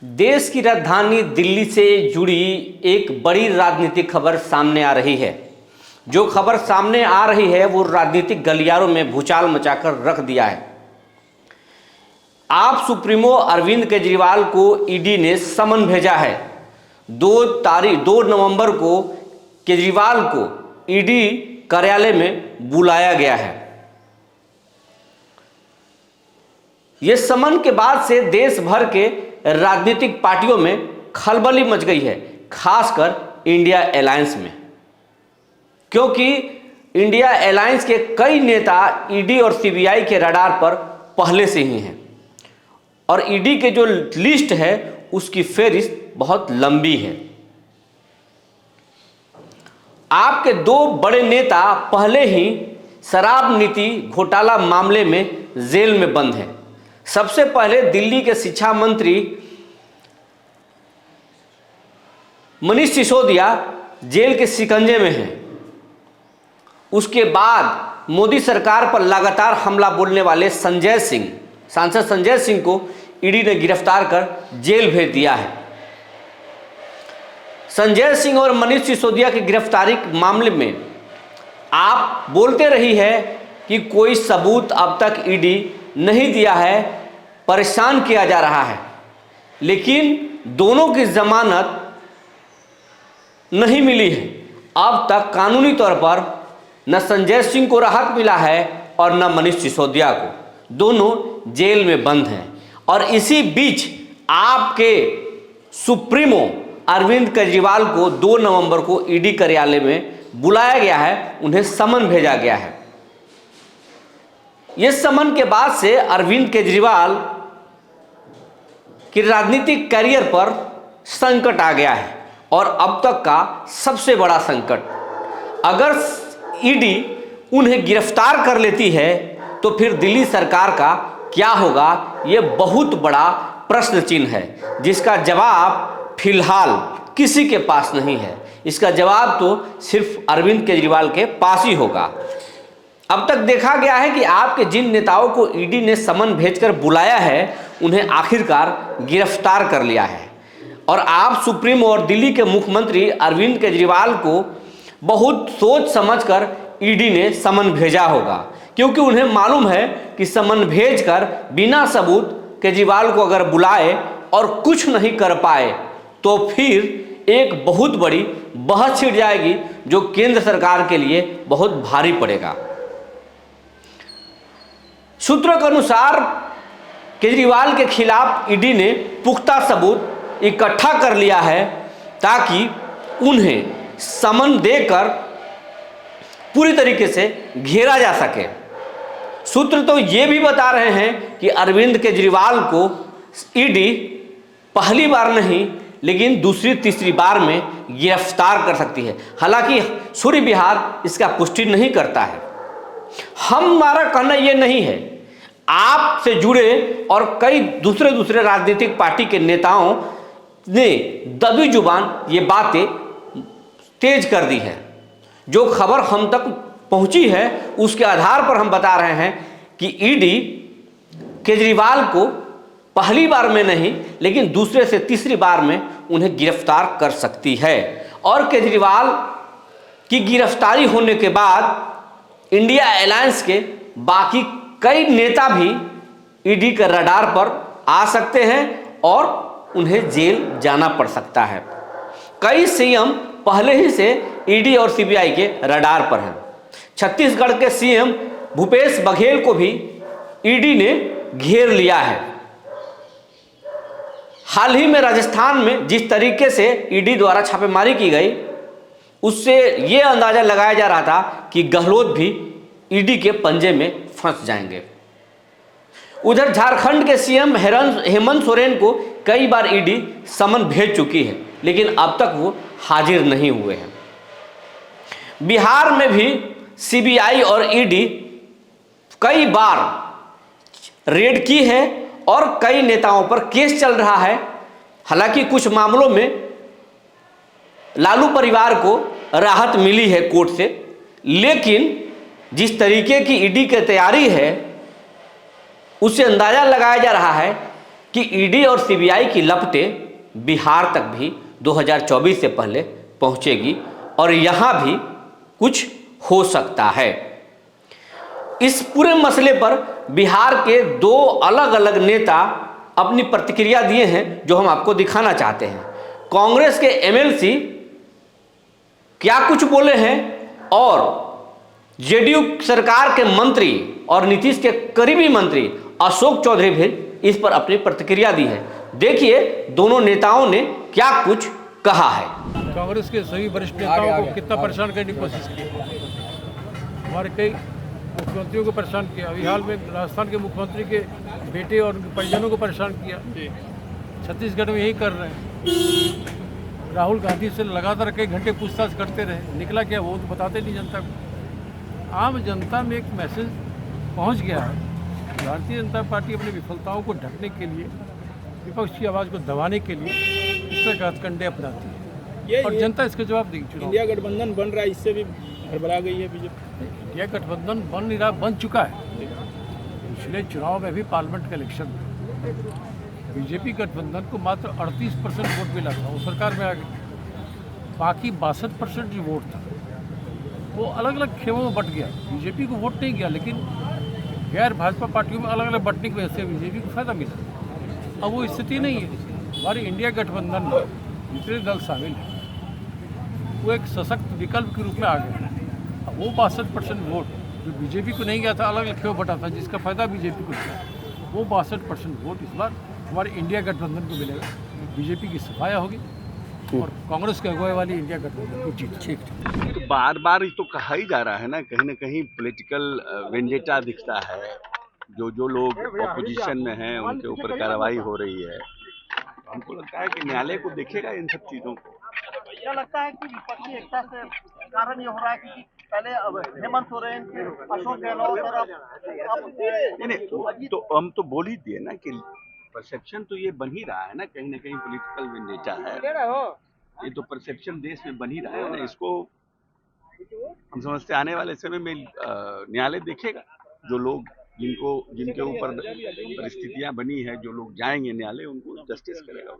देश की राजधानी दिल्ली से जुड़ी एक बड़ी राजनीतिक खबर सामने आ रही है। जो खबर सामने आ रही है वो राजनीतिक गलियारों में भूचाल मचाकर रख दिया है। आप सुप्रीमो अरविंद केजरीवाल को ईडी ने समन भेजा है। 2 नवंबर को केजरीवाल को ईडी कार्यालय में बुलाया गया है। यह समन के बाद से देश भर के राजनीतिक पार्टियों में खलबली मच गई है, खासकर इंडिया अलायंस में, क्योंकि इंडिया अलायंस के कई नेता ईडी और सीबीआई के रडार पर पहले से ही हैं और ईडी के जो लिस्ट है उसकी फेहरिस्त बहुत लंबी है। आपके 2 बड़े नेता पहले ही शराब नीति घोटाला मामले में जेल में बंद हैं। सबसे पहले दिल्ली के शिक्षा मंत्री मनीष सिसोदिया जेल के शिकंजे में हैं। उसके बाद मोदी सरकार पर लगातार हमला बोलने वाले सांसद संजय सिंह को ईडी ने गिरफ्तार कर जेल भेज दिया है। संजय सिंह और मनीष सिसोदिया की गिरफ्तारी के मामले में आप बोलते रही है कि कोई सबूत अब तक ईडी नहीं दिया है, परेशान किया जा रहा है, लेकिन दोनों की जमानत नहीं मिली है। अब तक कानूनी तौर पर न संजय सिंह को राहत मिला है और न मनीष सिसोदिया को। दोनों जेल में बंद हैं और इसी बीच आपके सुप्रीमो अरविंद केजरीवाल को 2 नवंबर को ईडी कार्यालय में बुलाया गया है, उन्हें समन भेजा गया है। इस समन के बाद से अरविंद केजरीवाल के राजनीतिक करियर पर संकट आ गया है और अब तक का सबसे बड़ा संकट। अगर ईडी उन्हें गिरफ्तार कर लेती है तो फिर दिल्ली सरकार का क्या होगा, ये बहुत बड़ा प्रश्न चिन्ह है, जिसका जवाब फिलहाल किसी के पास नहीं है। इसका जवाब तो सिर्फ अरविंद केजरीवाल के पास ही होगा। अब तक देखा गया है कि आपके जिन नेताओं को ईडी ने समन भेजकर बुलाया है उन्हें आखिरकार गिरफ्तार कर लिया है और आप सुप्रीमो और दिल्ली के मुख्यमंत्री अरविंद केजरीवाल को बहुत सोच समझकर ईडी ने समन भेजा होगा, क्योंकि उन्हें मालूम है कि समन भेजकर बिना सबूत केजरीवाल को अगर बुलाए और कुछ नहीं कर पाए तो फिर एक बहुत बड़ी बहस छिड़ जाएगी जो केंद्र सरकार के लिए बहुत भारी पड़ेगा। सूत्रों के अनुसार केजरीवाल के खिलाफ ईडी ने पुख्ता सबूत इकट्ठा कर लिया है ताकि उन्हें समन देकर पूरी तरीके से घेरा जा सके। सूत्र तो ये भी बता रहे हैं कि अरविंद केजरीवाल को ईडी पहली बार नहीं लेकिन दूसरी तीसरी बार में गिरफ्तार कर सकती है। हालांकि सूर्य विहार इसका पुष्टि नहीं करता है। हमारा कहना यह नहीं है, आपसे जुड़े और कई दूसरे राजनीतिक पार्टी के नेताओं ने दबी जुबान ये बातें तेज कर दी है। जो खबर हम तक पहुंची है उसके आधार पर हम बता रहे हैं कि ईडी केजरीवाल को पहली बार में नहीं लेकिन दूसरे से तीसरी बार में उन्हें गिरफ्तार कर सकती है और केजरीवाल की गिरफ्तारी होने के बाद इंडिया अलायंस के बाकी कई नेता भी ईडी के रडार पर आ सकते हैं और उन्हें जेल जाना पड़ सकता है। कई सीएम पहले ही से ईडी और सीबीआई के रडार पर हैं। छत्तीसगढ़ के सीएम भूपेश बघेल को भी ईडी ने घेर लिया है। हाल ही में राजस्थान में जिस तरीके से ईडी द्वारा छापेमारी की गई उससे यह अंदाजा लगाया जा रहा था कि गहलोत भी ईडी के पंजे में फंस जाएंगे। उधर झारखंड के सीएम हेमंत सोरेन को कई बार ईडी समन भेज चुकी है लेकिन अब तक वो हाजिर नहीं हुए हैं। बिहार में भी सीबीआई और ईडी कई बार रेड की है और कई नेताओं पर केस चल रहा है। हालांकि कुछ मामलों में लालू परिवार को राहत मिली है कोर्ट से, लेकिन जिस तरीके की ईडी की तैयारी है उससे अंदाजा लगाया जा रहा है कि ईडी और सीबीआई की लपटें बिहार तक भी 2024 से पहले पहुंचेगी और यहां भी कुछ हो सकता है। इस पूरे मसले पर बिहार के दो अलग अलग नेता अपनी प्रतिक्रिया दिए हैं जो हम आपको दिखाना चाहते हैं। कांग्रेस के एमएलसी क्या कुछ बोले हैं और जेडीयू सरकार के मंत्री और नीतीश के करीबी मंत्री अशोक चौधरी भी इस पर अपनी प्रतिक्रिया दी है। देखिए दोनों नेताओं ने क्या कुछ कहा है। कांग्रेस के सभी वरिष्ठ नेताओं को कितना परेशान करने की कोशिश की, हमारे कई मुख्यमंत्रियों को परेशान किया। अभी हाल में राजस्थान के मुख्यमंत्री के बेटे और उनके परिजनों को परेशान किया। छत्तीसगढ़ में यही कर रहे हैं। राहुल गांधी से लगातार कई घंटे पूछताछ करते रहे, निकला क्या वो तो बताते नहीं जनता को। आम जनता में एक मैसेज पहुंच गया है। भारतीय जनता पार्टी अपनी विफलताओं को ढकने के लिए, विपक्ष की आवाज़ को दबाने के लिए इस तरह के हथकंडे अपनाती है और जनता इसका जवाब देगी। इंडिया गठबंधन बन रहा है, इससे भी हड़बड़ा गई है बीजेपी। इंडिया गठबंधन बन नहीं रहा, बन चुका है। पिछले चुनाव में भी पार्लियामेंट का इलेक्शन में बीजेपी गठबंधन को मात्र 38% वोट मिला था, वो सरकार में आ गई। बाकी 62% जो वोट था वो अलग अलग खेमों में बट गया। बीजेपी को वोट नहीं गया, लेकिन गैर भाजपा पार्टियों में अलग अलग बंटने की वजह से बीजेपी को फायदा मिला। अब वो स्थिति नहीं है। हमारी इंडिया गठबंधन में जितने दल शामिल हैं वो एक सशक्त विकल्प के रूप में आ गए। अब वो 62% वोट जो बीजेपी को नहीं गया था, अलग अलग खेम बटा था, जिसका फायदा बीजेपी को मिला, वो 62% वोट इस बार हमारे इंडिया गठबंधन को मिलेगा। बीजेपी की सफाया होगी और कांग्रेस के अगुवाई वाली इंडिया गठबंधन को जीत। ठीक तो बार बार ये तो कहा ही जा रहा है ना, कहीं पॉलिटिकल वेंजेटा दिखता है। जो लोग ऑपोजिशन में हैं उनके ऊपर कार्रवाई हो रही है। हमको लगता है कि न्यायालय को देखेगा इन सब चीजों को। क्या लगता है कि विपक्षी एकता से कारण ये हो रहा है कि पहले हेमंत सोरेन, अशोक गहलोत और अब नहीं, तो हम तो बोल ही दिए ना कि परसेप्शन तो ये बन ही रहा है ना कहीं पॉलिटिकल वेंजेटा है। ये तो परसेप्शन देश में बन ही रहा है ना। इसको हम समझते आने वाले समय में न्यायालय देखेगा। जो लोग जिनके ऊपर परिस्थितियां बनी है, जो लोग जाएंगे न्यायालय, उनको जस्टिस करेगा।